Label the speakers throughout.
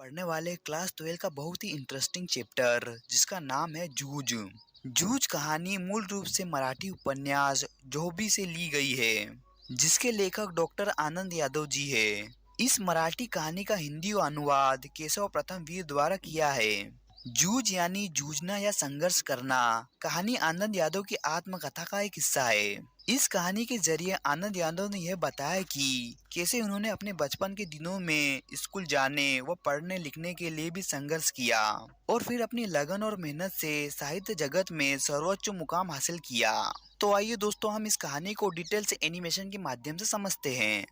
Speaker 1: पढ़ने वाले क्लास 12 का बहुत ही इंटरेस्टिंग चैप्टर जिसका नाम है जूझ। जूझ कहानी मूल रूप से मराठी उपन्यास जोहबी से ली गई है, जिसके लेखक डॉक्टर आनंद यादव जी है। इस मराठी कहानी का हिंदी अनुवाद केशव प्रथम वीर द्वारा किया है। जूझ यानी जूझना या संघर्ष करना कहानी आनंद यादव की आत्मकथा का एक हिस्सा है। इस कहानी के जरिए आनंद यादव ने यह बताया कि कैसे उन्होंने अपने बचपन के दिनों में स्कूल जाने व पढ़ने लिखने के लिए भी संघर्ष किया और फिर अपनी लगन और मेहनत से साहित्य जगत में सर्वोच्च मुकाम हासिल किया। तो आइए दोस्तों, हम इस कहानी को डिटेल से एनिमेशन के माध्यम से समझते हैं।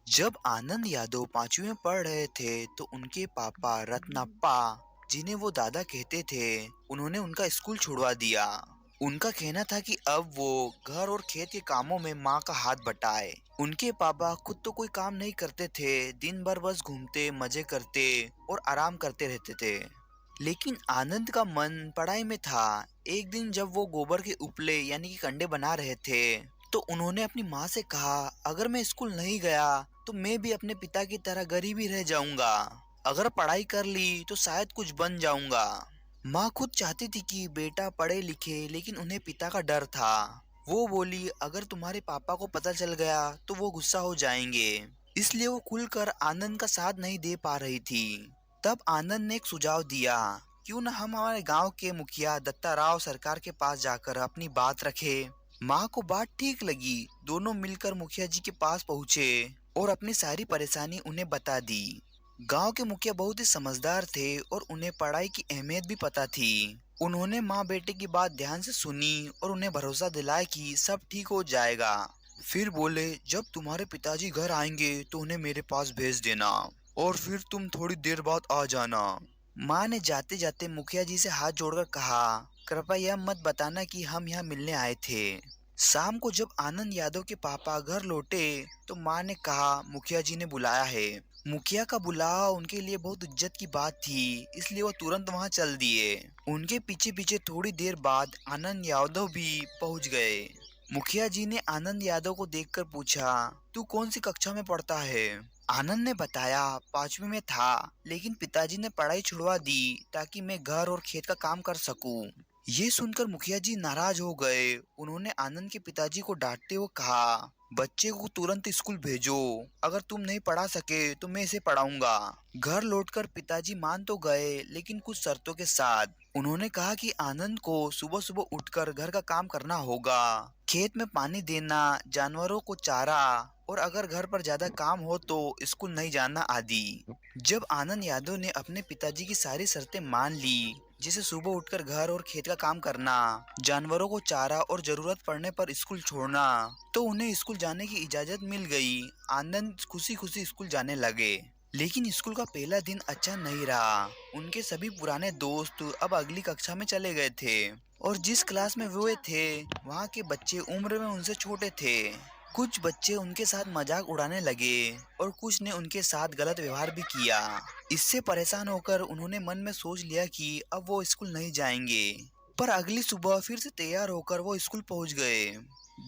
Speaker 1: जब आनंद यादव 5वीं में पढ़ रहे थे तो उनके पापा रत्नप्पा, जिन्हें वो दादा कहते थे, उन्होंने उनका स्कूल छुड़वा दिया। उनका कहना था कि अब वो घर और खेत के कामों में माँ का हाथ बटाए। उनके पापा खुद तो कोई काम नहीं करते थे, दिन भर बस घूमते, मजे करते और आराम करते रहते थे। लेकिन आनंद का मन पढ़ाई में था। एक दिन जब वो गोबर के उपले यानी कि कंडे बना रहे थे तो उन्होंने अपनी माँ से कहा, अगर मैं स्कूल नहीं गया तो मैं भी अपने पिता की तरह गरीब ही रह जाऊंगा। अगर पढ़ाई कर ली तो शायद कुछ बन जाऊंगा। माँ खुद चाहती थी कि बेटा पढ़े लिखे, लेकिन उन्हें पिता का डर था। वो बोली, अगर तुम्हारे पापा को पता चल गया तो वो गुस्सा हो जाएंगे। इसलिए वो खुलकर आनंद का साथ नहीं दे पा रही थी। तब आनंद ने एक सुझाव दिया, क्यों न हम हमारे गांव के मुखिया दत्ता राव सरकार के पास जाकर अपनी बात रखें। माँ को बात ठीक लगी। दोनों मिलकर मुखिया जी के पास पहुँचे और अपनी सारी परेशानी उन्हें बता दी। गांव के मुखिया बहुत ही समझदार थे और उन्हें पढ़ाई की अहमियत भी पता थी। उन्होंने माँ बेटे की बात ध्यान से सुनी और उन्हें भरोसा दिलाया कि सब ठीक हो जाएगा। फिर बोले, जब तुम्हारे पिताजी घर आएंगे तो उन्हें मेरे पास भेज देना और फिर तुम थोड़ी देर बाद आ जाना। माँ ने जाते जाते मुखिया जी से हाथ जोड़कर कहा, कृपया यह मत बताना कि हम यहाँ मिलने आए थे। शाम को जब आनंद यादव के पापा घर लौटे तो माँ ने कहा, मुखिया जी ने बुलाया है। मुखिया का बुलावा उनके लिए बहुत इज्जत की बात थी, इसलिए वो तुरंत वहां चल दिए। उनके पीछे पीछे थोड़ी देर बाद आनंद यादव भी पहुंच गए। मुखिया जी ने आनंद यादव को देखकर पूछा, तू कौन सी कक्षा में पढ़ता है? आनंद ने बताया, 5वीं में था, लेकिन पिताजी ने पढ़ाई छुड़वा दी ताकि मैं घर और खेत का काम कर सकूं। ये सुनकर मुखिया जी नाराज हो गए। उन्होंने आनंद के पिताजी को डांटते हुए कहा, बच्चे को तुरंत स्कूल भेजो। अगर तुम नहीं पढ़ा सके तो मैं इसे पढ़ाऊंगा। घर लौटकर पिताजी मान तो गए, लेकिन कुछ शर्तों के साथ। उन्होंने कहा कि आनंद को सुबह सुबह उठकर घर का काम करना होगा, खेत में पानी देना, जानवरों को चारा, और अगर घर पर ज्यादा काम हो तो स्कूल नहीं जाना आदि। जब आनंद यादव ने अपने पिताजी की सारी शर्तें मान ली, जैसे सुबह उठकर घर और खेत का काम करना, जानवरों को चारा और जरूरत पड़ने पर स्कूल छोड़ना, तो उन्हें स्कूल जाने की इजाजत मिल गई। आनंद खुशी खुशी स्कूल जाने लगे। लेकिन स्कूल का पहला दिन अच्छा नहीं रहा। उनके सभी पुराने दोस्त अब अगली कक्षा में चले गए थे और जिस क्लास में वो थे वहाँ के बच्चे उम्र में उनसे छोटे थे। कुछ बच्चे उनके साथ मजाक उड़ाने लगे और कुछ ने उनके साथ गलत व्यवहार भी किया। इससे परेशान होकर उन्होंने मन में सोच लिया कि अब वो स्कूल नहीं जाएंगे। पर अगली सुबह फिर से तैयार होकर वो स्कूल पहुंच गए।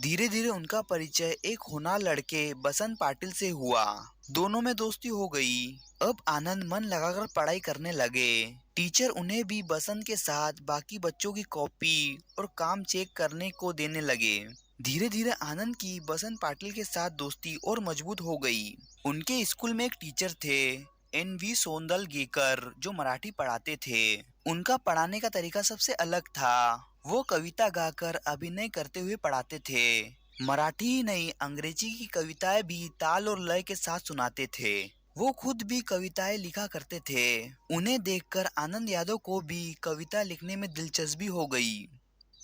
Speaker 1: धीरे धीरे उनका परिचय एक होनहार लड़के बसंत पाटिल से हुआ। दोनों में दोस्ती हो गई। अब आनंद मन लगाकर पढ़ाई करने लगे। टीचर उन्हें भी बसंत के साथ बाकी बच्चों की कॉपी और काम चेक करने को देने लगे। धीरे धीरे आनंद की बसंत पाटिल के साथ दोस्ती और मजबूत हो गई। उनके स्कूल में एक टीचर थे, NV सोंदलगेकर, जो मराठी पढ़ाते थे। उनका पढ़ाने का तरीका सबसे अलग था। वो कविता गाकर अभिनय करते हुए पढ़ाते थे। मराठी ही नहीं, अंग्रेजी की कविताएं भी ताल और लय के साथ सुनाते थे। वो खुद भी कविताएं लिखा करते थे। उन्हें देखकर आनंद यादव को भी कविता लिखने में दिलचस्पी हो गई।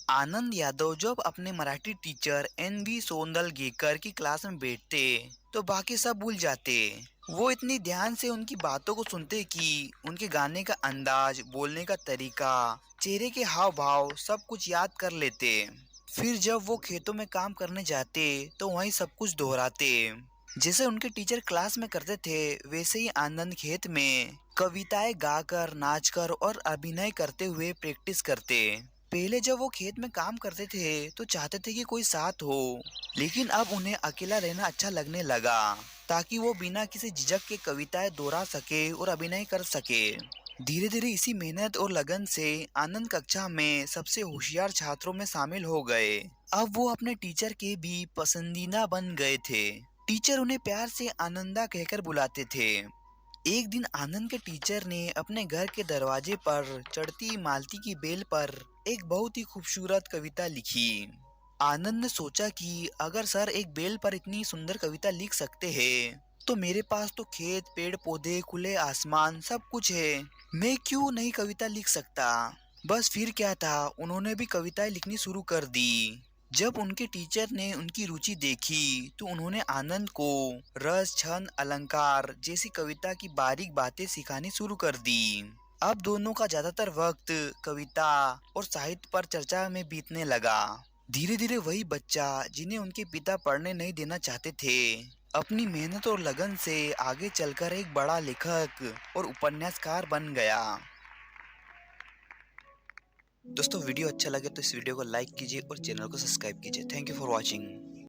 Speaker 1: आनंद यादव जब अपने मराठी टीचर NV सोंदलगेकर की क्लास में बैठते तो बाकी सब भूल जाते। वो इतनी ध्यान से उनकी बातों को सुनते कि उनके गाने का अंदाज, बोलने का तरीका, चेहरे के हाव भाव सब कुछ याद कर लेते। फिर जब वो खेतों में काम करने जाते तो वहीं सब कुछ दोहराते। जैसे उनके टीचर क्लास में करते थे वैसे ही आनंद खेत में कविताएं गाकर, नाचकर और अभिनय करते हुए प्रैक्टिस करते। पहले जब वो खेत में काम करते थे तो चाहते थे कि कोई साथ हो, लेकिन अब उन्हें अकेला रहना अच्छा लगने लगा। ताकि वो बिना किसी झिझक के कविताएं दोहरा सके और अभिनय कर सके। धीरे धीरे इसी मेहनत और लगन से आनंद कक्षा में सबसे होशियार छात्रों में शामिल हो गए। अब वो अपने टीचर के भी पसंदीदा बन गए थे। टीचर उन्हें प्यार से आनंदा कहकर बुलाते थे। एक दिन आनंद के टीचर ने अपने घर के दरवाजे पर चढ़ती मालती की बेल पर एक बहुत ही खूबसूरत कविता लिखी। आनंद ने सोचा कि अगर सर एक बेल पर इतनी सुंदर कविता लिख सकते हैं, तो मेरे पास तो खेत, पेड़ पौधे, खुले आसमान सब कुछ है। मैं क्यों नहीं कविता लिख सकता। बस फिर क्या था, उन्होंने भी कविताएं लिखनी शुरू कर दी। जब उनके टीचर ने उनकी रुचि देखी, तो उन्होंने आनंद को रस, छंद, अलंकार जैसी कविता की बारीक बातें सिखानी शुरू कर दी। अब दोनों का ज्यादातर वक्त कविता और साहित्य पर चर्चा में बीतने लगा। धीरे धीरे वही बच्चा जिन्हें उनके पिता पढ़ने नहीं देना चाहते थे, अपनी मेहनत और लगन से आगे चलकर एक बड़ा लेखक और उपन्यासकार बन गया। दोस्तों वीडियो अच्छा लगे तो इस वीडियो को लाइक कीजिए और चैनल को सब्सक्राइब कीजिए। Thank you for watching.